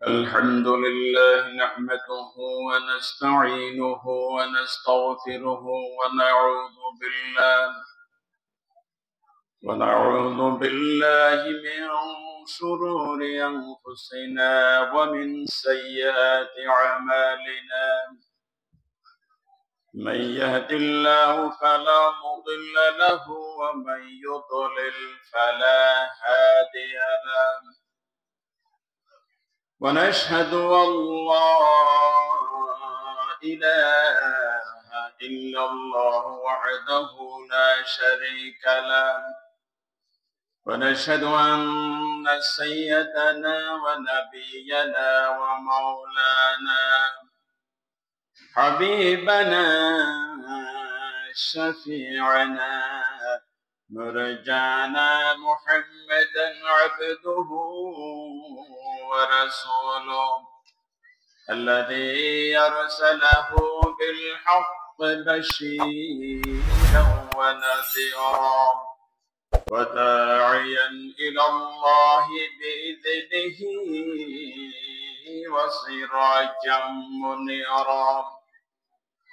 الحمد لله نحمده ونستعينه ونستغفره ونعوذ بالله من شرور أنفسنا ومن سيئات أعمالنا من يهد الله فلا مضل له ومن يضلل فلا هادي له ونشهد أن لا إله إلا الله وحده لا شريك له ونشهد أن سيدنا ونبينا ومولانا حبيبنا شفيعنا مرجانا محمدا عبده ورسوله الذي أرسله بالحق بشيرا ونذيرا وداعيا إلى الله بإذنه وسراجا منيرا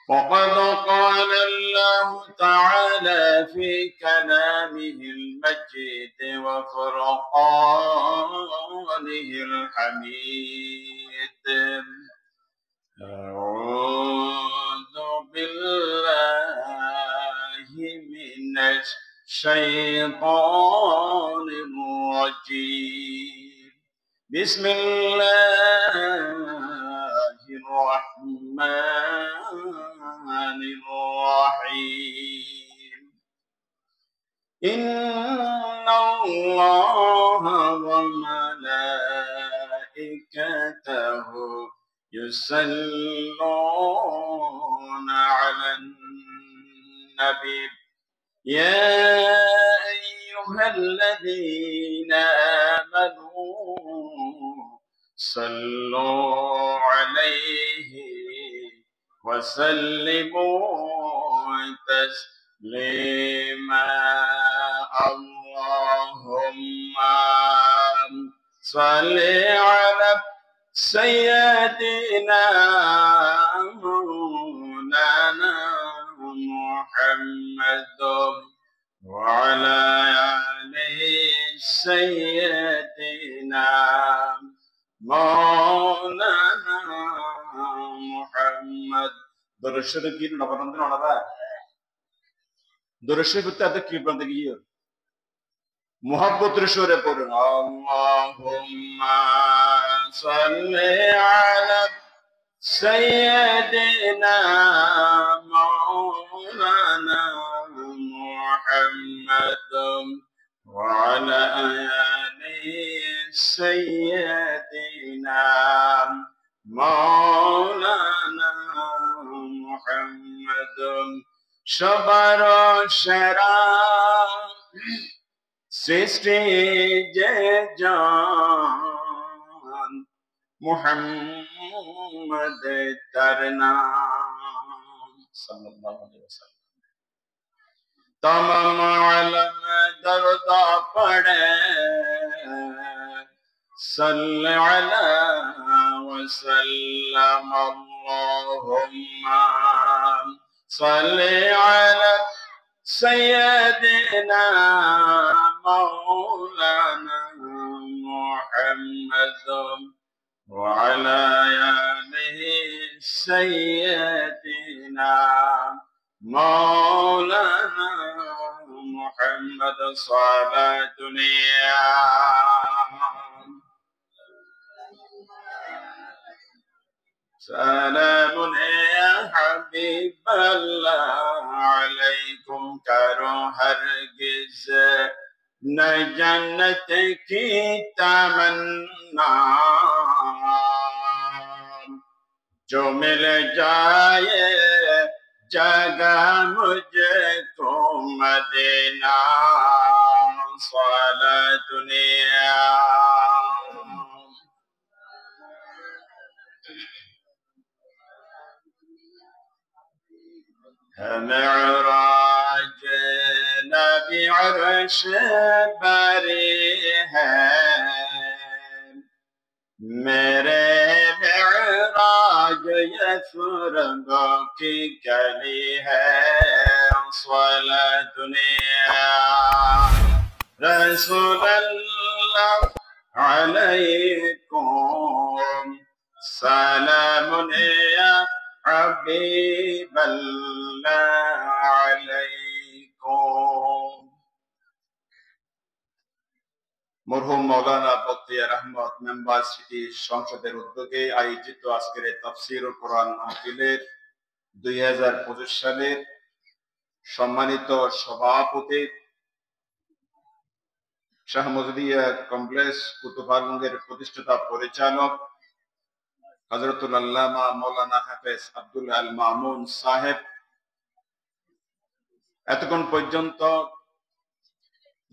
وقد قال الله تعالى في كلامه المجيد وفرقانه الحميد أعوذ بالله من الشيطان الرجيم بسم الله الرحمن الرحيم إن الله وملائكته يصلون على النبي يا أيها الذين آمنوا صلوا عليه وسلموا تسليما اللهم صل على سيدنا مولانا محمد وعلى آله سيدنا مولانا محمد درشد की नवरंद्र होना درشد कुत्ता की बंदगी है मोहब्बत रशूरे पर अल्लाहुम्मा सल्ली अला सय्यदिना मौलाना मुहम्मद वअला आलि सय्यदिना मौलाना मुहम्मद सबर शरा सृष्टि जय जान मुहम्मद तरना सल्लल्लाहु अलैहि वसल्लम तमाम आलम दर्दा पड़े सल्ले अला वसल्लम अल्लाहुम्मा सल्ले अला सय्यदिना मौलाना मुहम्मद वअला आलिहि सय्यदिना मौलाना मुहम्मद सलातुनिया सलाम या हबीब अल्लाह अलैकुम करो हरगिज़ न जन्नत की तमन्ना जो मिल जाए जगह मुझको मदीना सलातुनिया मेराज नबी अर्श बरी है मेरे यफरगो की गली है स्वला दुनिया रसूलल्लाह अलैकुम सलामुन या हबीबल्लाह अलैकुम। মরহুম মাওলানা বখতিয়ার আহমদ মেম্বার সিটি সংসদের উদ্যোগে আয়োজিত আজকের তাফসীর ও কোরআন মাহফিলের 2025 সালের সম্মানিত সভাপতি শাহ মজদিয়া কমপ্লেক্স কুতুবআলমের প্রতিষ্ঠাতা পরিচালক হযরতুল আল্লামা মাওলানা হাফেজ আব্দুল আল মামুন সাহেব, এতক্ষণ পর্যন্ত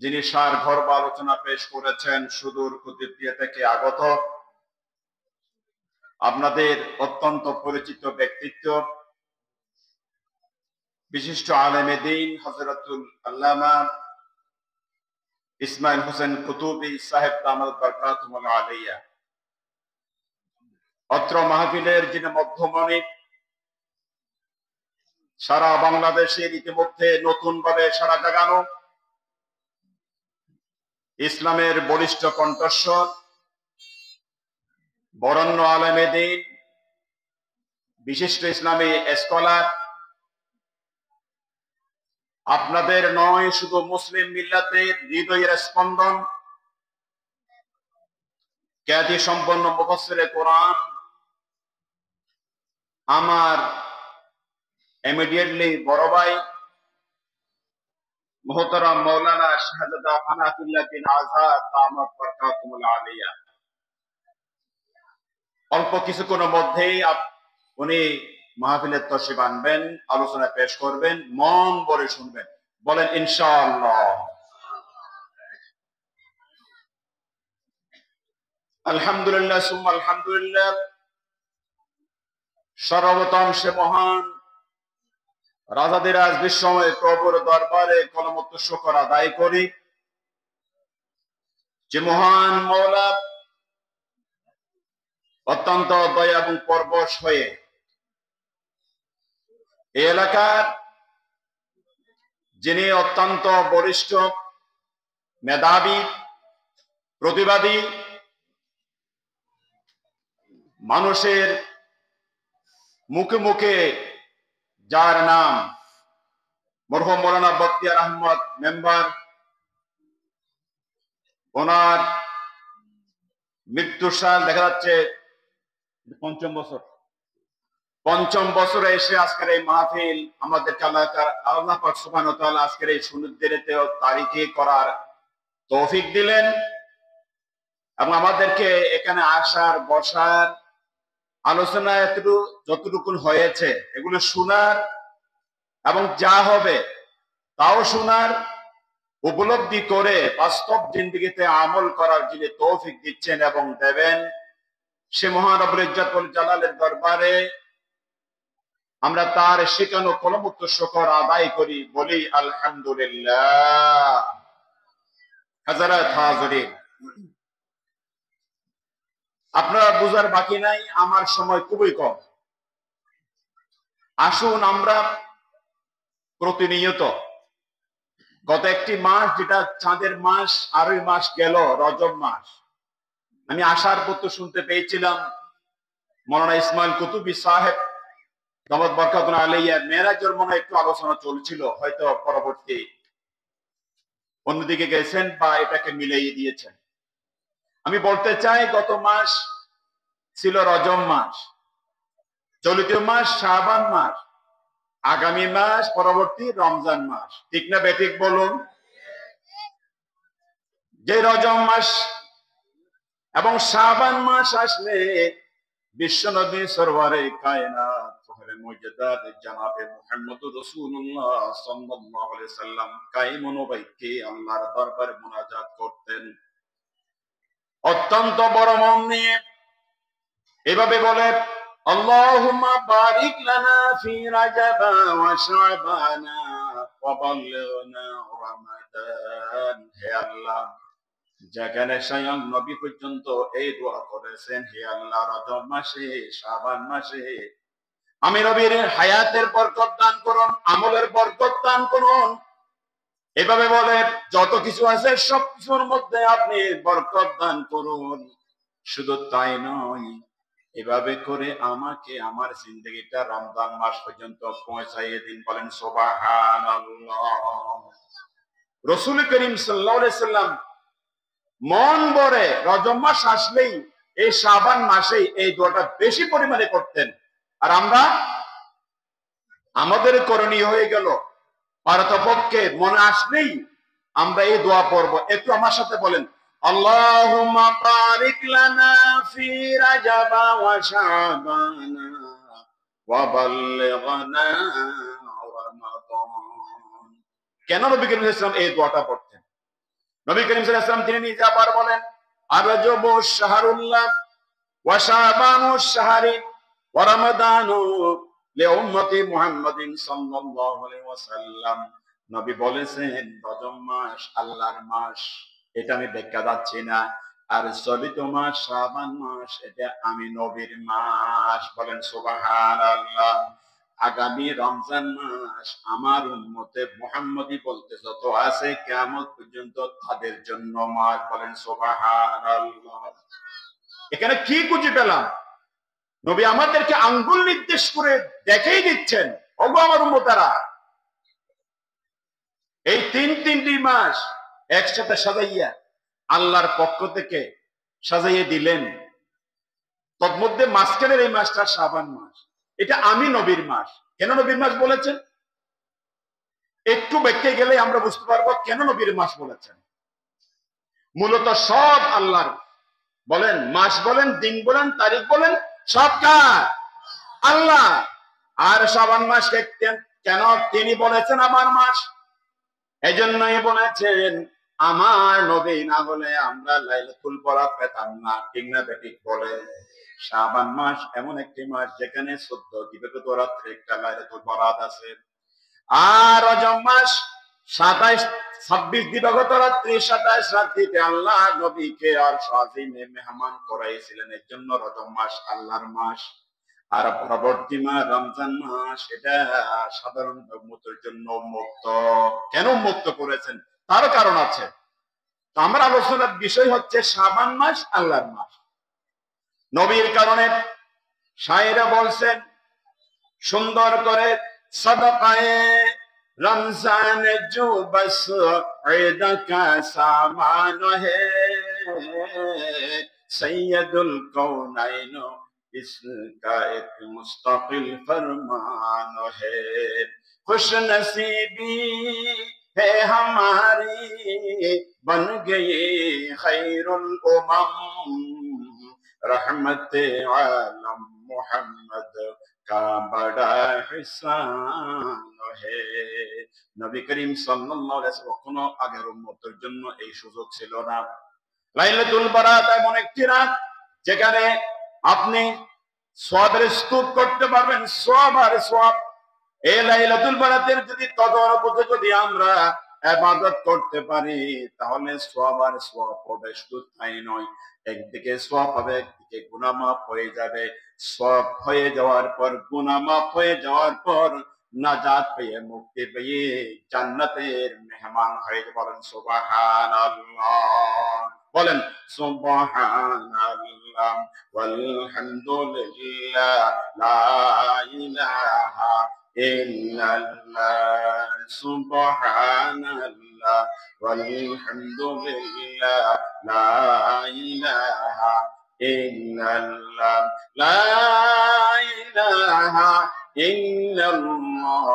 যিনি সার ঘর আলোচনা পেশ করেছেন সুদূর কুতুবদিয়া থেকে আগত আপনাদের অত্যন্ত পরিচিত ব্যক্তিত্ব বিশিষ্ট আলেমে দ্বীন হযরতুল আল্লামা ইসমাইল হোসেন কুতুবী সাহেব দামাত বরকাতুহুল আলিয়া, অত্র মাহফিলের যিনি মধ্যমণি, সারা বাংলাদেশের ইতিমধ্যে নতুন ভাবে সারা জাগানো ইসলামের বলিষ্ঠ কণ্ঠস্বর বরেণ্য আলেমে দ্বীন বিশিষ্ট ইসলামী স্কলার, আপনাদের নয় শুধু মুসলিম মিল্লাতের হৃদয়ের স্পন্দন, খ্যাতি সম্পন্ন মুফাসসিরে কোরআন, আমার ইমিডিয়েটলি বড় ভাই মুহতারাম মাওলানা শাহজাদা হানাফিল্লাহ বিন আযহার দামাত বরকাতুহুল আলিয়া। অল্প কিছুক্ষণের মধ্যেই উনি মাহফিলের তশরিফ আনবেন, আলোচনা পেশ করবেন, মন ভরে শুনবেন, বলেন ইনশাআল্লাহ। আলহামদুলিল্লাহ সুম্মা আলহামদুলিল্লাহ। সর্বপ্রথম সে মহান রাজাদিরাজ বিশ্বময় প্রভুর দরবারে কলমত শুকর আদায় করি যে মহান মওলা অত্যন্ত দয়া এবং পরবশ হয়ে এই এলাকার যিনি অত্যন্ত বরিষ্ঠ মেধাবী প্রতিবাদী, মানুষের মুখে মুখে যার নাম মরহুম মাওলানা বখতিয়ার আহমদ মেম্বার, ওনার মৃত্যু সাল দেখা যাচ্ছে পঞ্চম বছরে এসে আজকের এই মাহফিল আমাদেরকে আল্লাহ পাক সুবহানাহু ওয়া তাআলা আজকের এই সুন্নতের তারিখে করার তৌফিক দিলেন এবং আমাদেরকে এখানে আসার বসার আলোচনা যতটুকু হয়েছে এগুলো শোনার এবং যা হবে তাও শোনার, উপলব্ধি করে বাস্তব জিন্দেগিতে আমল করার যিনি তৌফিক দিচ্ছেন এবং দেবেন সে মহান রব্বুল ইজ্জত ওয়াল জালালের দরবারে আমরা তার শেখানো কলমত শুকর আদায় করি, বলি আলহামদুলিল্লাহ। হযরত হাজিরিন, আপনারা বুঝার বাকি নাই, আমার সময় খুবই কম। আসুন আমরা প্রতিনিয়ত গত একটি মাস, যেটা চাঁদের মাস, আরই মাস গেল রজব মাস, আমি আসার পত্র শুনতে পেয়েছিলাম মাওলানা ইসমাইল কুতুবী সাহেব দামাত বরকাতুহুল আলিয়া মেরাজের মনে একটু আলোচনা চলছিল, হয়তো পরবর্তী অন্যদিকে গেছেন বা এটাকে মিলিয়ে দিয়েছেন। আমি বলতে চাই গত মাস ছিল রজব মাস, চলিত মাস শাবান মাস, আগামী মাস পরবর্তী রমজান মাস, ঠিক না বেঠিক বলুন? যে রজব মাস এবং শাবান মাস আসলে বিশ্বনবী সরওয়ারে কায়নাত ফখরে মুজদ্দাদ জনাবে মুহাম্মদুর রাসূলুল্লাহ সাল্লাল্লাহু আলাইহি সাল্লাম কায়মুন বাইকে আল্লাহর দরবারে মুনাজাত করতেন অত্যন্ত বড় মন নিয়ে, এভাবে বলে আল্লাহুম্মা বারিক লানা ফি রাজাব ওয়া শাবান ওয়া বাল্লিগনা রমাদান। হে আল্লাহ, যেখানে স্বয়ং নবী পর্যন্ত এই দোয়া করেছেন, হে আল্লাহ রজব মাসে শাবান মাসে আমি নবীর হায়াতের বরকত দান করুন, আমলের বরকত দান করুন। এভাবে বলে যত কিছু আছে সবকিছুর মধ্যে আপনি বরকত দান করুন। শুধু তাই নয়, এভাবে করে আমাকে আমার জিন্দগিটা রমজান মাস পর্যন্ত পৌঁছাইয়ে দিন। বলেন সুবহানাল্লাহ। রাসূল করিম সাল্লাল্লাহু আলাইহি সাল্লাম মন ভরে রজব মাস আসলেই এই শাবান মাসেই এই দোয়াটা বেশি পরিমাণে করতেন। আর আমরা আমাদের করণীয় হয়ে গেল পারতপক্ষে মনে আসলেই আমরা এই দোয়া পড়বো। একটু আমার সাথে বলেন, আল্লাহুম্মা বারিক লানা ফি রাজাবা ওয়া শাবানা ওয়া বাল্লিগনা রমাদান। কেন নবী করিম সাল্লাল্লাহু আলাইহি ওয়াসাল্লাম এই দোয়াটা পড়তেন? নবী করিম সাল্লাল্লাহু আলাইহি ওয়াসাল্লাম তিনি নিজে আবার বলেন, আরজাবু শাহরুল্লাহ ওয়া শাবানু শাহরি ওয়া রমাদানু লিউম্মতি মুহাম্মাদিন সাল্লাল্লাহু আলাইহি ওয়াসাল্লাম। নবী বলেছেন রজব মাস আল্লাহর মাস, এটা আমি ব্যাখ্যা যাচ্ছি না। আর চলিত মাস শাবান মাস, এটা আমি নবীর মাস। বলেন সুবহানাল্লাহ। আগামী রমজান মাস আমার উম্মতে মুহাম্মদী বলতে যত আছে কিয়ামত পর্যন্ত তাদের জন্য মাস। বলেন সুবহানাল্লাহ। এখানে কি খুঁজে পেলাম? নবী আমাদেরকে আঙ্গুল নির্দেশ করে দেখাই দিচ্ছেন, ওগো আমার উম্মতারা, এই তিনটি মাস একসাথে সাজাইয়া আল্লাহর পক্ষ থেকে সাজাইয়ে দিলেন। তন্মধ্যে মাঝখানের এই মাসটা শাবান মাস, এটা আমি নবীর মাস। কেন নবীর মাস বলেছেন? একটু ব্যাখ্যা গেলে আমরা বুঝতে পারবো কেন নবীর মাস বলেছেন। মূলত সব আল্লাহর। বলেন মাস বলেন, দিন বলেন, তারিখ বলেন, সব কার? আল্লাহ। আর শাবান মাস কেন তিনি বলেছেন আমার মাস? এজন্যই বলেছেন আমার নবী না হলে আমরা লাইলাতুল বরাত পেতাম না। ঠিক না বেঠিক বলে? শাবান মাস এমন একটি মাস যেখানে 14 দিবসের রাত্রে একটা লাইলাতুল বরাত আছে। আর রজব মাস 26 দিবাগত রাত্রি 27 রাত্রিতে আল্লাহ নবীকে আর শাজিমে মেহমান করাইছিলেন। এর জন্য রজব মাস আল্লাহর মাস। আর পরবর্তী মাস রমজান মাস, এটা সাধারণ উম্মতের জন্য মুক্ত। কেন মুক্ত করেছেন? তার কারণ আছে। তো আমার আলোচনার বিষয় হচ্ছে শাবান মাস আল্লাহর মাস। নবীর কারণে শায়েরা বলছেন সুন্দর করে, সাদাকায়ে রমজান জো বস ঈদ কা সামান হে সৈয়দুল কৌনাইন इसका एक मुस्तकिल फरमान है। खुश नसीबी है हमारी बन गए खैरुल उमम रहमत आलम मोहम्मद का बड़ा एहसान है। নবী করিম সাল্লাল্লাহু আলাইহি ওয়াসাল্লাম কোনো আগের উম্মতের জন্য এই সুযোগ ছিল না। লাইলাতুল বারাত এমন একটি রাত যেখানে আপনি সওয়াবের স্তূপ করতে পারবেন, সওয়াব আর সওয়াব। এই লাইলাতুল বারাতের যদি তদারকিতে যদি আমরা ইবাদত করতে পারি তাহলে সওয়াব আর সওয়াব হবে। শুধু তাই নয়, একদিকে সওয়াব হবে, একদিকে গুনাহ মাফ হয়ে যাবে। সওয়াব হয়ে যাওয়ার পর, গুনাহ মাফ হয়ে যাওয়ার পর নাজাত পেয়ে, মুক্তি পেয়ে জান্নাতের মেহমান হয়ে যাবেন। বলেন সুবহানাল্লাহ। বলেন সুবহানাল্লাহ ওয়ালহামদুলিল্লাহ লা ইলাহা ইল্লাল্লাহ সুবহানাল্লাহ ওয়ালহামদুলিল্লাহ লা ইলাহা ইল্লাল্লাহ লা ইলাহা ইল্লাল্লাহ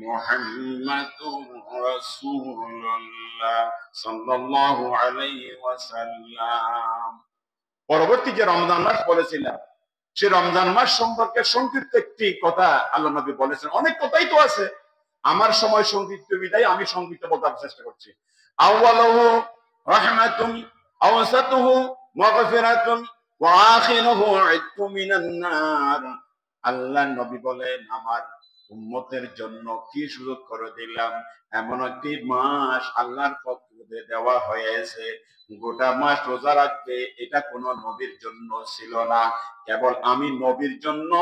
মুহাম্মাদুর রাসূলুল্লাহ সাল্লাল্লাহু আলাইহি ওয়াসাল্লাম। পরবর্তী যে রমজান মাস বলেছিলাম, সে রমজান মাস সম্পর্কে সংক্ষিপ্ত একটি কথা আল্লাহ নবী বলেছেন। অনেক কথাই তো আছে, আমার সময় সংক্ষিপ্ত বিদায় আমি সংক্ষিপ্ত বলার চেষ্টা করছি। আউয়ালুহু রাহমাতুন আওসাতুহু মাগফিরাতুন ওয়া আখিরুহু ইতকু মিনান নার। আল্লাহ নবী বলেন আমার উম্মতের জন্য কি সুযোগ করে দিলাম। এমন একটি মাস আল্লাহর পক্ষ মধ্যে দেওয়া হয়েছে। গোটা মাস রোজা রাখবে, এটা কোন নবীর জন্য ছিল না, কেবল আমি নবীর জন্য,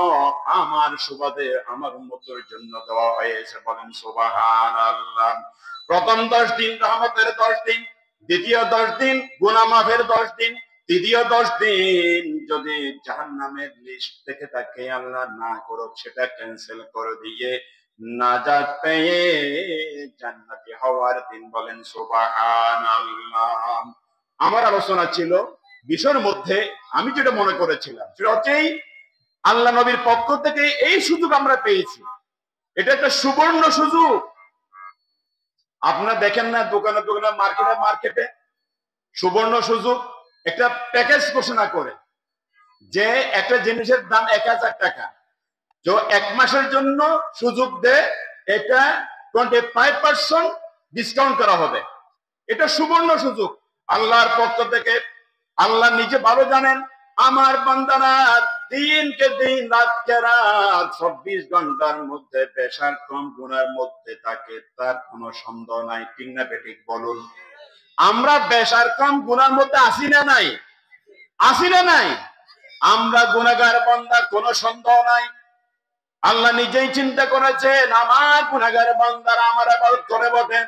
আমার সুবাদে আমার উম্মতের জন্য দেওয়া হয়েছে। বলেন সুবহানাল্লাহ। প্রথম 10 দিন রহমতের 10 দিন, দ্বিতীয় 10 দিন গুনাহ মাফের 10 দিন, তৃতীয় 10 দিন যদি জাহান্নামের লিস্ট থেকে থাকে আল্লাহ না করুক সেটা ক্যান্সেল করে দিয়ে নাজাত পেয়ে জান্নাতি হওয়ার দিন। বলেন সুবহানাল্লাহ। আমার আলোচনা ছিল বিষয়ের মধ্যে আমি যেটা মনে করেছিলাম সেটা হচ্ছে আল্লাহ নবীর পক্ষ থেকে এই সুযোগ আমরা পেয়েছি, এটা একটা সুবর্ণ সুযোগ। আপনারা দেখেন না দোকানে দোকানে মার্কেটে মার্কেটে সুবর্ণ সুযোগ একটা প্যাকেজ ঘোষণা করে যে একটা জিনিসের দাম 1000 টাকা, তো 1 মাসের জন্য সুযোগ দেয়, এটা 25% ডিসকাউন্ট করা হবে। এটা সুবর্ণ সুযোগ আল্লাহর পক্ষ থেকে। আল্লাহ নিজে ভালো জানেন আমার বান্দারা দিনকে দিন রাতকে রাত 24 ঘন্টার মধ্যে পেশার কম গুনার মধ্যে থাকে, তার কোনো সন্দেহ নাই। ঠিক না বেঠিক বলুন? আমরা পেশার কম গুনার মধ্যে আসি না নাই? আসি না নাই? আমরা গুনাহগার বান্দা, কোনো সন্দেহ নাই। আল্লাহ নিজেই চিন্তা করেছেন আমার গুনাহগার বান্দারা আমার ইবাদত করে বটে,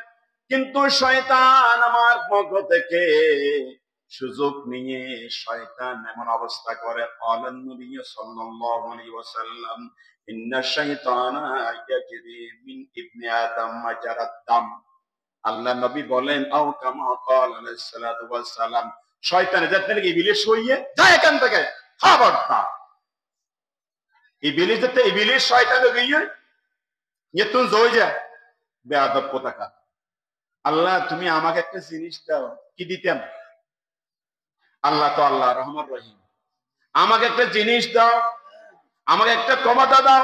কিন্তু শয়তান আমার পক্ষ থেকে সুযোগ নিয়ে শয়তান এমন অবস্থা করে, আল্লাহ নবী সাল্লাল্লাহু আলাইহি ওয়াসাল্লাম ইন্না শাইতানা ইয়াজরি মিন ইবনি আদম মাজারাদ দাম। আল্লাহ নবী বলেন আও কামা ক্বাল আলাইহিস সালাতু ওয়াস সালাম, শয়তান যাতে নাকি ইবলিস হইয়ে যায় এখান থেকে, খবরদার। ইবলিস যাতে ইবলিস শয়তান হইয়ে ये तुम জয় যা বেয়াদব কোথাকা। আল্লাহ তুমি আমাকে একটা জিনিস দাও, কি দিতাম? আল্লাহ তো আল্লাহ রহমান রহিম, আমাকে একটা জিনিস দাও, আমাকে একটা ক্ষমতা দাও।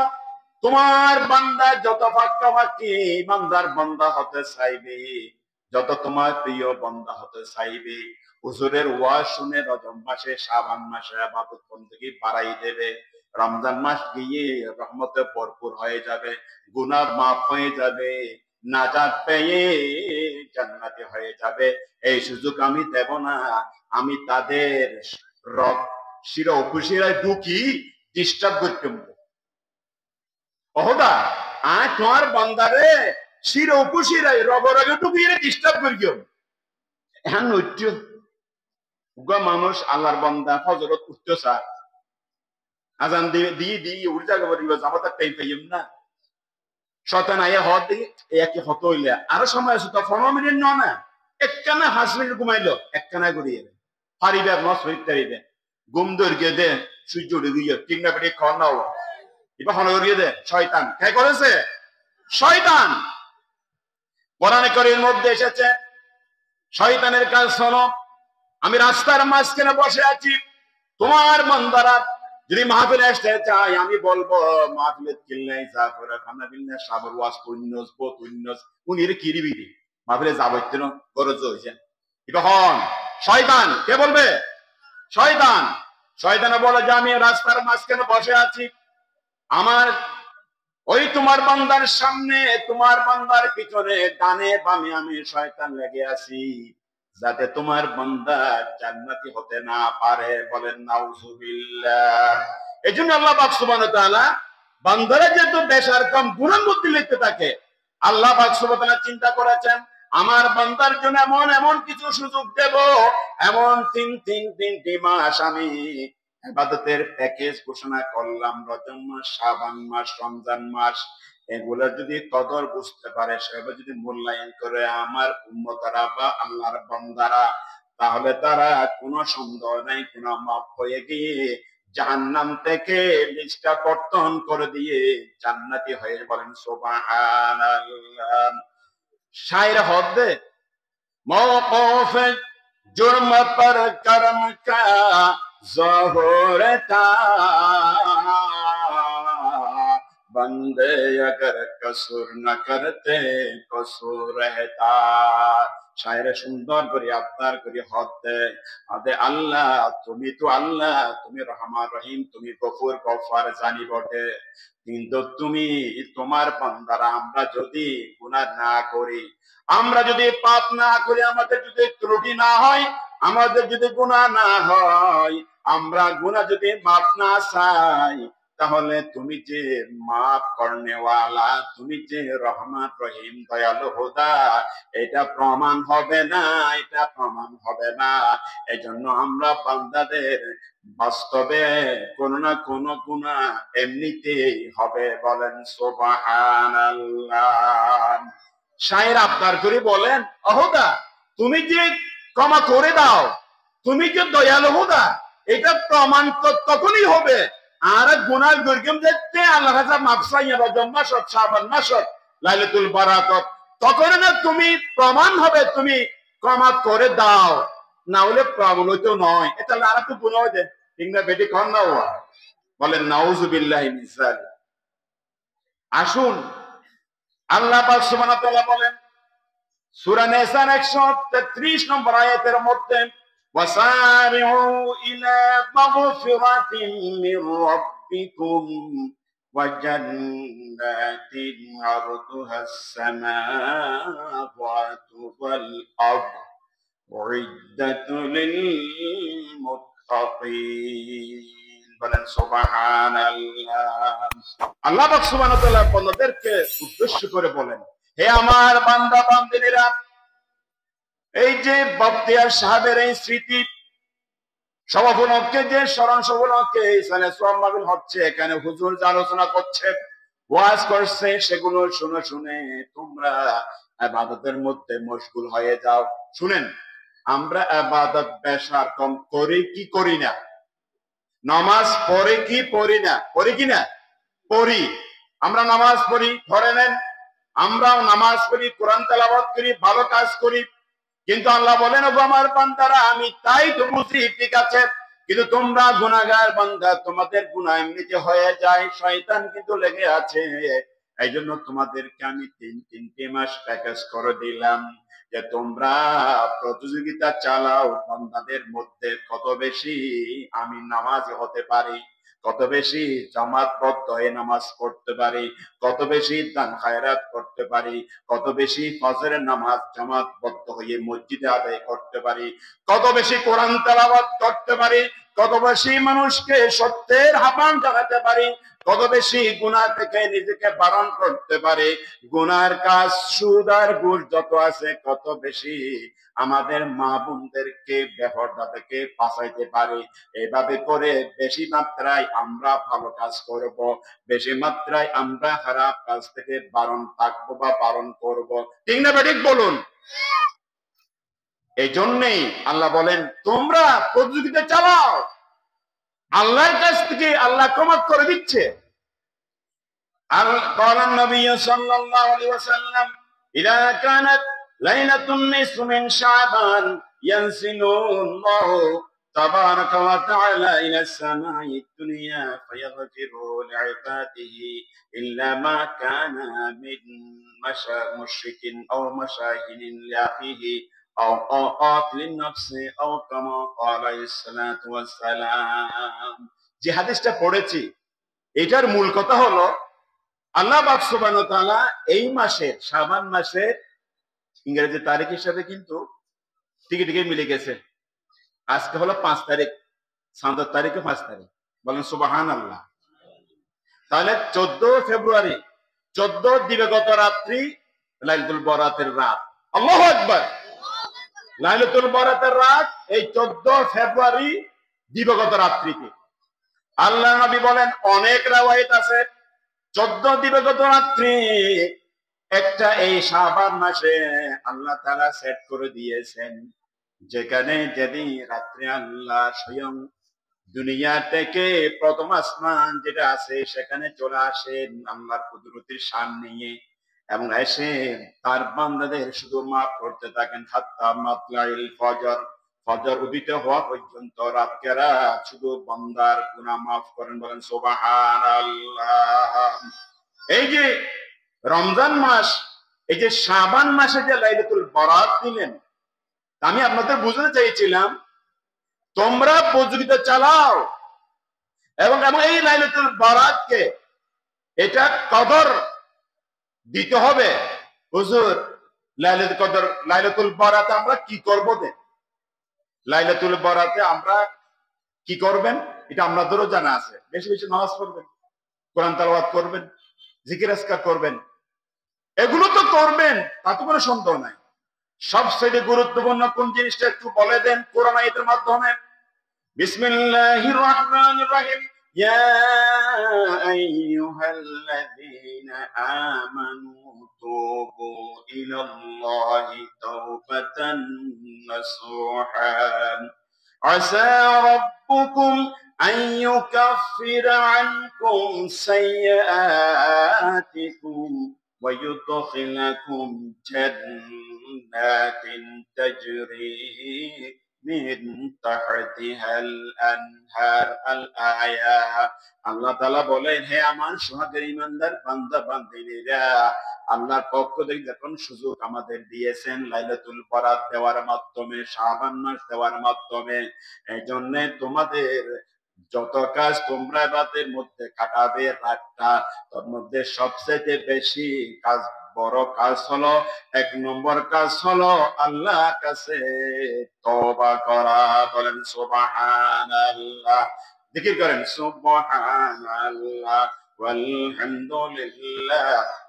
তোমার বান্দা যত ফাঁকাফাঁকি বান্দার বান্দা হতে চাইবে, যত তোমার প্রিয় বান্দা হতে চাইবে, হুজুরের ওয়াজ শুনে রজব মাসে শাবান মাসে ইবাদত বন্দেগী বাড়াই দেবে, রমজান মাস গিয়ে রহমতে ভরপুর হয়ে যাবে, গুনাহ মাফ হয়ে যাবে, নাজাত পেয়ে জান্নাতি হয়ে যাবে। এই সুযোগ আমি দেব না, আমি তাদের রব শিরা উপশিরায় ঢুকি ডিস্টার্ব করতে ওহদা আর তোমার বান্দারে শিরা উপশিরায় রগরগে ঢুকিয়ে ডিস্টার্ব করিও। এখন নৈত্য মানুষ আল্লাহর বান্দা ফজরত উঠতেছা আজান দিয়ে দিয়ে উঠে যাবে জামাতার টাইম পাইম না, শয়তান আইয়া হওয়ার দিকে একই হত হইলে আরো সময় আছে তো 15 মিনিট ন না, একখানা 5 মিনিট ঘুমাইলো, একখানা ঘুরিয়ে পারিবে নষ্ট হইতে পারিবে, ঘুম দৈর্ঘ্য দে সূর্য উঠে দিয়ে ঠিক না পেটে খাওয়া নাও এবার হন করিয়ে দে। শয়তান কে করেছে? শয়তান। কোরআনে কারীমের মধ্যে এসেছে শয়তানের কাজ শোনো, আমি রাস্তার মাঝখানে বসে আছি, তোমার বান্দারা যদি মাহফিলে আসতে চাই আমি বলবো মাহফিলে কিল্লাই জাফরা খানা বিল্লাহ সাবর ওয়াজ কুন্নস বতুন্নস উনির কিরিবিরি মাহফিলে যাবতেন গরজ হইছে। এটা হন শয়তান। কে বলবে? শয়তান। শয়তানে বলে যে আমি রাস্তার মাঝখানে বসে আছি, আমার ওই তোমার বান্দার সামনে তোমার বান্দার পিছনে ডানে বামে আমি শয়তান লেগে আছি, যাতে তোমার বান্দা জান্নাতি হতে না পারে। বলেন নাউজুবিল্লাহ। এইজন্য আল্লাহ পাক সুবহানাহু ওয়া তাআলা বান্দারা যেহেতু বেশার কম গুনার মধ্যে লিখতে থাকে, আল্লাহ পাক সুবহানাহু ওয়া তাআলা চিন্তা করেছেন আমার বান্দার জন্য এমন এমন কিছু সুযোগ দেব, এমন তিনটি মাস আমি ইবাদতের প্যাকেজ ঘোষণা করলাম, রজব মাস, শাবান মাস, রমজান মাস। এগুলা যদি কদর বুঝতে পারে, সেভাবে যদি মূল্যায়ন করে আমার উম্মতরা বা আল্লাহর বান্দারা, তাহলে তারা কোনো সন্দেহ নাই গুনাহ মাফ হয়ে গিয়ে জাহান্নাম থেকে লিস্টটা কর্তন করে দিয়ে জান্নাতি হয়ে। বলেন সুবহানাল্লাহ। শায়ের হদে মওকুফ जुर्म पर कर्म का ज़ोहर था, बंदे अगर कसूर न करते कसूर रहता। শায়রে সুন্দর করে আবদার করে হদ দেয়, আদে আল্লাহ তুমি তো আল্লাহ, তুমি রহমান রহিম, তুমি গফুর গফার জানি বটে, কিন্তু তুমি তোমার বান্দারা আমরা যদি গুনাহ না করি, আমরা যদি পাপ না করি, আমাদের যদি ত্রুটি না হয়, আমাদের যদি গুনাহ না হয়, আমরা গুনাহ যদি মাফ না চাই, তাহলে তুমি যে মাফ করনেওয়ালা, তুমি যে রহমান রহিম দয়ালু খোদা, এটা প্রমাণ হবে না, এটা প্রমাণ হবে না। এজন্য আমরা বান্দাদের বাস্তবে কোন না কোন গুনাহ এমনিতেই হবে। বলেন সুবহানাল্লাহ। শায়ের আবদার করে বলেন, অহদা তুমি যে ক্ষমা করে দাও, তুমি যে দয়ালু খোদা, এটা প্রমাণ তো তখনই হবে আর গুনাহ গর্গম দেখতে আল্লাহ কাছে মাফ চাইয়া রজব মাসত, শাবান মাসত, লাইলাতুল বারাকাত, তখন না তুমি প্রমাণ হবে তুমি ক্ষমা করে দাও, না হলে প্রমাণ হইতো নয়। এটা আর একটু গুনাহ হয়ে যায়, ঠিক না বেটি? কন না ওয়া বলেন নাউজুবিল্লাহি মিন যালিক। আসুন আল্লাহ পাক সুবহানাহু ওয়া তাআলা বলেন সূরা নিসার 133 নম্বর আয়াতের মধ্যে, ওয়াসারিউ ইলা মাগফিরাতিন মির রাব্বিকুম ওয়া জান্নাতিন আরদুহাস সামাওয়াতু ওয়াল আরদ উইদ্দাতু লিল মুত্তাকিন। বলেন সুবহানাল্লাহ। আল্লাহ পাক সুবহানাহু ওয়া তাআলা বান্দাদেরকে উদ্দেশ্য করে বলেন, হে আমার বান্দা বান্দিনীরা, এই যে বখতিয়ার সাহেবের এই স্মৃতি সভাপলক্ষে যে স্মরণ সভাপলক্ষে এখানে সোয়াব মাহফিল হচ্ছে, এখানে হুজুর যে আলোচনা করছে, ওয়াজ করছে, সেগুলো শুনে শুনে তোমরা ইবাদতের মধ্যে মশগুল হয়ে যাও। শুনেন, আমরা ইবাদত বেশার কম করি কি করি না? নামাজ পড়ে কি পড়ি না? পড়ি কি না? পড়ি। আমরা নামাজ পড়ি, ধরে নেন আমরাও নামাজ পড়ি, কোরআন তেলাওয়াত করি, ভালো কাজ করি, কিন্তু আল্লাহ বলেন, ওগো আমার বান্দারা, আমি তাই তো বুঝি, ঠিক আছে, কিন্তু তোমরা গুনাহগার বান্দা, তোমাদের গুনাহ এমনিতে হয়ে যায়, শয়তান কিন্তু লেগে আছে। এই জন্য তোমাদেরকে আমি 3 মাস প্যাকেজ করে দিলাম যে তোমরা প্রতিযোগিতা চালাও বান্দাদের মধ্যে, কত বেশি আমি নামাজ হতে পারি, কত বেশি জামাতবদ্ধ হয়ে নামাজ পড়তে পারি, কত বেশি দান খায়রাত করতে পারি, কত বেশি ফজরের নামাজ জামাতবদ্ধ হয়ে মসজিদে আদায় করতে পারি, কত বেশি কোরআন তেলাওয়াত করতে পারি, কত বেশি মানুষকে সত্যের আহ্বান জানাতে পারি, কত বেশি গুনাহ থেকে নিজেকে বারণ করতে পারি, গুনার কাজ সুদ আর ঘুষ যত আছে, কত বেশি আমাদের মা বোনদেরকে বেপরদা থেকে বাঁচাইতে পারি। এইভাবে করে বেশি মাত্রায় আমরা ভালো কাজ করব, বেশি মাত্রায় আমরা খারাপ কাজ থেকে বারণ থাকবো বা বারণ করব, ঠিক না ঠিক বলুন? এই জন্যই আল্লাহ বলেন, তোমরা প্রতিযোগিতা চালাও, আল্লাহর কাছ থেকে আল্লাহ ক্ষমা করে দিচ্ছে। قال النبي صلى الله عليه وسلم إذا كانت ليلة النصف من شعبان ينزل الله تبارك وتعالى إلى السماء الدنيا فيغفر لعباده إلا ما كان من مشرك أو مشاهد لأخيه أو قاتل النفس أو كما قال عليه الصلاة والسلام। যে হাদিসটা পড়েছি, এটার মূল কথা হলো আল্লাহ পাক সুবহানাহু ওয়া তাআলা এই মাসে, শাবান মাসের ইংরেজি তারিখ হিসাবে কিন্তু টিকে মিলে গেছে। আজকে হলো 5 তারিখ, চাঁদের তারিখে 5 তারিখ। বলেন সুবহানাল্লাহ। তাহলে 14 ফেব্রুয়ারি, 14 দিবাগত রাত্রি লাইলাতুল বরাতের রাত। আল্লাহু আকবার। লাইলাতুল বরাতের রাত এই 14 ফেব্রুয়ারি দিবাগত রাত্রিকে আল্লাহ নবী বলেন, অনেক রাওয়ায়াত আছে 14 দিবাগত রাত্রি একটা এই শাবান মাসে আল্লাহ তাআলা সেট করে দিয়েছেন, যেখানে যেদিন রাত্রে আল্লাহ স্বয়ং দুনিয়া থেকে প্রথম আসমান যেটা আছে সেখানে চলে আসেন আল্লাহর কুদরতের শান নিয়ে, এবং এসে তার বান্দাদের শুধু মাফ করতে থাকেন হাত্তা মাতলাইল ফজর, ফজর উদিত হওয়া পর্যন্ত রাতকে রাত শুধু বান্দার গুনাহ মাফ করেন। বলেন সুবহানাল্লাহ। এই যে রমজান মাস, এই যে শাবান মাসে যে লাইলাতুল বারাত দিলেন, আমি আপনাদের বুঝাতে চাইছিলাম তোমরা প্রতিযোগিতা চালাও এবং এই লাইলাতুল বারাতকে এটা কদর দিতে হবে। হুজুর লাইলাতুল কদর, লাইলাতুল বারাতে আমরা কি করব? লাইলাতুল বারাতে আমরা কি করবেন এটা আপনাদেরও জানা আছে। বেশি বেশি নামাজ পড়বেন, কোরআন তেলাওয়াত করবেন, জিকির আজকার করবেন, এগুলো তো করবেন, তাতে কোনো সন্দেহ নাই। সবচেয়ে গুরুত্বপূর্ণ কোন জিনিসটা একটু বলে দেন কোরআন আয়াতের মাধ্যমে। বিসমিল্লাহির রহমানির রহিম। ইয়া আইয়ুহাল্লাযীনা আমানু তুবু ইলাল্লাহি তাওবাতান নাসুহা আসা রাব্বুকুম আন ইউকাফিরা আনকুম সাইয়্যাতিকুম ওয়া ইউদখিলাকুম জান্নাতিন তাজরি মিন তাহতিহাল আনহার। আল আয়া। আল্লাহ তাআলা বলেন, হে আমার সোহাগের ঈমানদার বান্দা বান্দিরা, আল্লাহর পক্ষ থেকে যখন সুযোগ আমাদের দিয়েছেন লাইলাতুল বারাত দেওয়ার মাধ্যমে, শাবান মাস দেওয়ার মাধ্যমে, এই জন্য তোমাদের যত কাজ তোমরা রাতের মধ্যে কাটাবে রাতটা, তার মধ্যে সবচেয়ে বেশি কাজ, বড় কাজ হলো, এক নম্বর কাজ হলো আল্লাহর কাছে তওবা করা। বলেন সুবহানাল্লাহ, জিকির করেন সুবহানাল্লাহ ওয়ালহামদুলিল্লাহ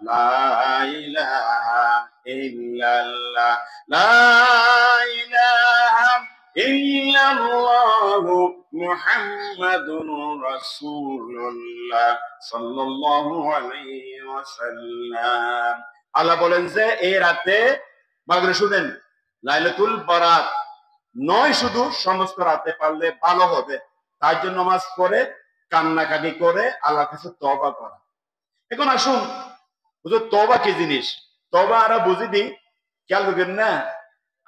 লা ইলাহা ইল্লাল্লাহ লা ইলাহা ইল্লাল্লাহু মুহাম্মাদুর রাসূলুল্লাহ সাল্লাল্লাহু আলাইহি ওয়াসাল্লাম। আল্লাহ বলেন যে এই রাতে, মাগরে শুনেন, লাইলাতুল বারাত নয় শুধু, সমস্ত রাতে পারলে ভালো হবে। তার জন্য নামাজ পড়ে কান্নাকাটি করে আল্লাহর কাছে তওবা করা। এখন আসুন বুঝো তওবা কি জিনিস। তওবা আমরা বুঝি দিই, খেয়াল করবেন না,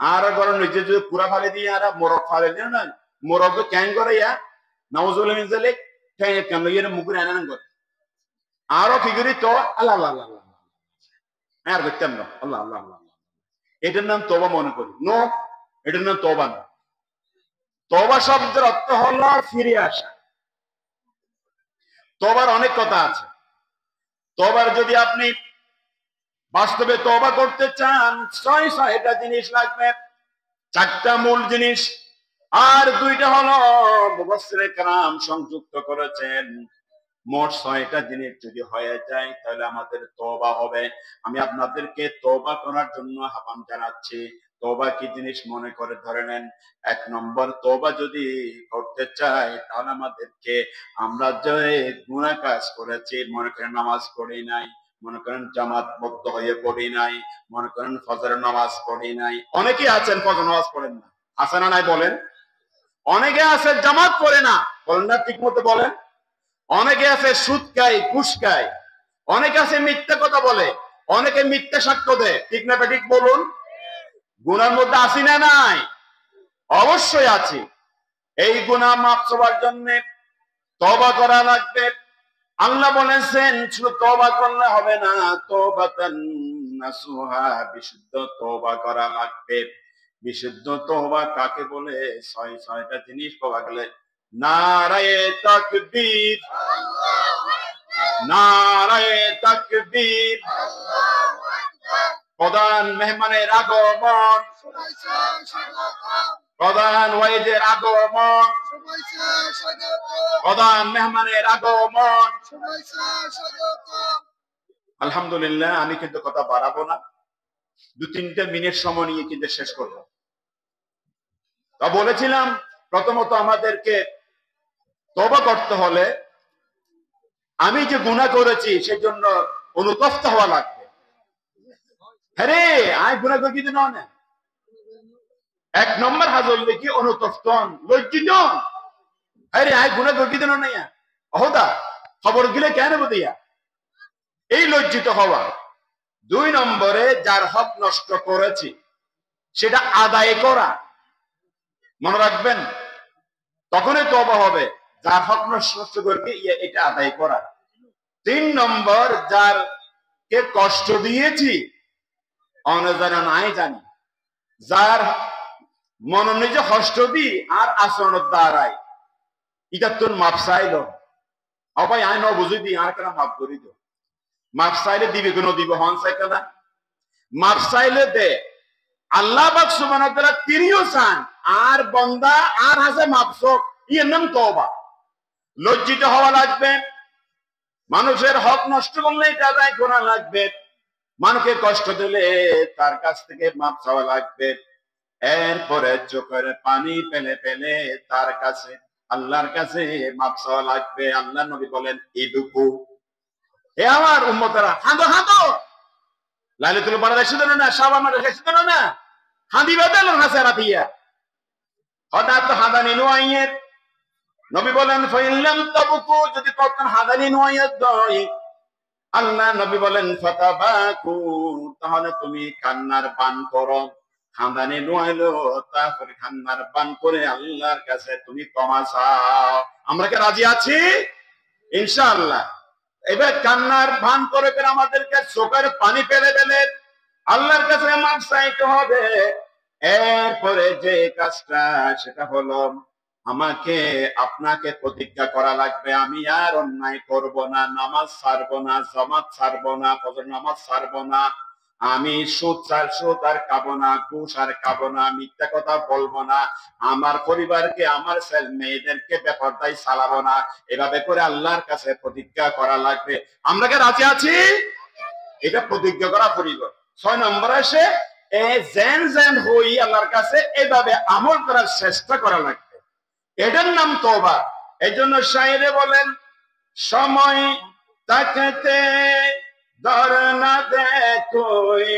আর বড় নিজে যদি পুরা ফালে দিয়ে আর মোরগ ফালে দিয়ে না, মোরগ ক্যাং করে ইয়া নাউজুল মিনজালে ক্যাং কেন ইয়ে মুগুরে আনান করে আরো কি করি তো আল্লাহ আল্লাহ আল্লাহ আর দেখতাম না আল্লাহ আল্লাহ আল্লাহ, এটার নাম তওবা মনে করি। নো, এটার নাম তওবা না। তওবা শব্দের অর্থ হলো ফিরে আসা। তওবার অনেক কথা আছে। তওবার যদি আপনি বাস্তবে তওবা করতে চান, ছয়টা জিনিস লাগবে, চারটা মূল জিনিস, আর দুইটা হলো মুফাসসিরে কেরাম সংযুক্ত করেছেন। মোট ছয়টা জিনিস যদি হয়ে যায় তাহলে আমাদের তওবা হবে। আমি আপনাদেরকে তওবা করার জন্য আহ্বান জানাচ্ছি। তওবা কি জিনিস মনে করে ধরে নেন। এক নম্বর, তওবা যদি করতে চাই তাহলে আমাদেরকে, আমরা যে গুনাহ কাজ করেছি, মনে করেন নামাজ পড়ি নাই, মনে করেন জামাতবদ্ধ হয়ে পড়ি নাই, মনে করেন ফজরের নামাজ পড়ি নাই, অনেকেই আছেন ফজর নামাজ পড়েন না, আছে না নাই বলেন? অনেকে আছে জামাত পড়ে না, বলেন না ঠিক মতো বলেন? অনেকে আছে সুদ খায়, ঘুষ খায়, অনেকে আছে মিথ্যা কথা বলে, অনেকে মিথ্যা সাক্ষ্য দেয়, ঠিক না ঠিক বলুন? গুনার মধ্যে আছি না নাই? অবশ্যই আছি। এই গুনাহ মাফ হওয়ার জন্য তওবা করা লাগবে। আল্লাহ বলেছেন শুধু তওবা করলে হবে না, তওবাতান নাসুহা, বিশুদ্ধ তওবা করা লাগবে। বিশুদ্ধ তওবা কাকে বলে? ছয়টা জিনিস পাওয়া গেলে নারায়ে তাকবীর, নারায়ে তাকবীর, প্রধান মেহমানের আগমন, প্রধান ওয়াইজের আগমন, প্রধান মেহমানের আগমন। আলহামদুলিল্লাহ, আমি কিন্তু কথা বাড়াবো না, 2-3 মিনিট সময় নিয়ে কিন্তু শেষ করবো। তা বলেছিলাম প্রথমত আমাদেরকে তওবা করতে হলে আমি যে গুনাহ করেছি সেজন্য অনুতপ্ত হওয়া লাগবে। হ্যাঁ, আই গুনাহ করি দিন না। এক নম্বর হাজর লিখি অনুতপ্ত, লজ্জিত। আরে আই গুনাহ করি দিন না, অহদা খবর গিলে কেন বদিয়া, এই লজ্জিত হওয়া। 2 নম্বরে যার হক নষ্ট করেছি সেটা আদায় করা, মনে রাখবেন, তখনই তওবা হবে। যার হক নষ্ট করবে এটা আদায় করা। তিন নম্বর, যার কে কষ্ট দিয়েছি অনজানা নাই জানি, যার মন নিজে কষ্ট দি আর আচরণের দ্বারাই এটা তোর মাপ চাইল অপায় আইন বুঝি দি আর কেন মাপ করি দো। মাপ চাইলে দিবে কোনো দিব, হন চাইতে না মাপ চাইলে দে। আল্লাহ পাক সুবহানাহু ওয়া তাআলা তিনিও চান আর বান্দা আর হাসে মাপসক, এর নাম তওবা। লজ্জিত হওয়া লাগবে, মানুষের হক নষ্ট করলে এটা দায় করা লাগবে, মানুষকে কষ্ট দিলে তার কাছ থেকে মাপ চাওয়া লাগবে। এরপরে চোখের পানি ফেলে ফেলে তার কাছে আল্লাহর কাছে মাপ চাওয়া লাগবে। আল্লাহ নবী বলেন ইদুকু, হে আমার উম্মতেরা হাঁদো হাঁদো, লাইলাতুল বারাত এসে দিল না, শাবান মাস এসে দিল না, হাঁদি বাদাল হাসে রাতিয়া হঠাৎ হাঁদানি নোয়াইয়ের নবী বলেন ফাইল্লাম তাবুকু, যদি কখন হাঁদানি নোয়াইয়ের দয় আল্লাহ নবী বলেন ফাতাবাকু, তাহলে তুমি কান্নার বান করো। খান্দানি নোয়াইলো তারপরে কান্নার বান করে আল্লাহর কাছে তুমি ক্ষমা চাও। আমরা কি রাজি আছি? ইনশাআল্লাহ। এবার কান্নার ভান করে আমাদেরকে চোখের পানি ফেলে ফেলে আল্লাহর কাছে মাপ চাইতে হবে। এরপরে যে কাজটা সেটা হলো আমাকে আপনাকে প্রতিজ্ঞা করা লাগবে আমি আর অন্যায় করব না, নামাজ ছাড়বো না, জামাত ছাড়বো না, ফজর নামাজ ছাড়বো না, আমি সুদ আর খাবো না, ঘুষ আর খাবো না, মিথ্যা কথা বলবো না, আমার পরিবারকে আমার ছেলে মেয়েদেরকে বেপরদায় চালাবো না। এভাবে করে আল্লাহর কাছে প্রতিজ্ঞা করা লাগবে। আমরা কি রাজি আছি? এটা প্রতিজ্ঞা করা পরিবার। 6 নম্বর আসে জেন জেন হই আল্লাহর কাছে এভাবে আমল করার চেষ্টা করা লাগবে, এটার নাম তওবা। এই জন্য শায়েরে বলেন সময় তাকাতে দর না দেখোই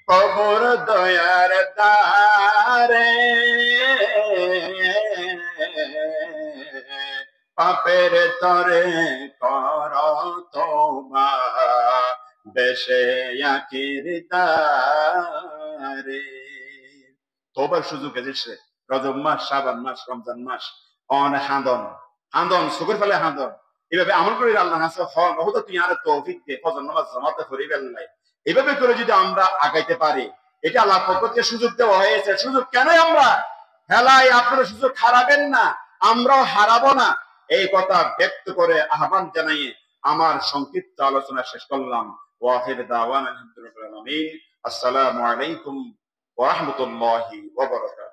কবর দয়ার দ্বারে, পাপের তরে কর তওবা বেশে আখির দারে। তওবার সুযোগ এসেছে। রজব মাস, শাবান মাস, রমজান মাস, অনেক হাঁদন হাঁদন চোখের ফেলে হাঁদন এভাবে আমল করে আল্লাহ কাছে হয়তো তুই আর তৌফিক দে, ফজর নামাজ জামাতে করিবেন নাই। এভাবে করে যদি আমরা আগাইতে পারি, এটা আল্লাহর পক্ষ থেকে সুযোগ দেওয়া হয়েছে। সুযোগ কেন আমরা হেলাই, আপনারা সুযোগ হারাবেন না, আমরাও হারাবো না। এই কথা ব্যক্ত করে আহ্বান জানাইয়ে আমার সংক্ষিপ্ত আলোচনা শেষ করলাম। ওয়াহির দাওয়ানা আলহামদুলিল্লাহ। আসসালামু আলাইকুম ওয়া রাহমাতুল্লাহি ওয়া বারাকাতুহু।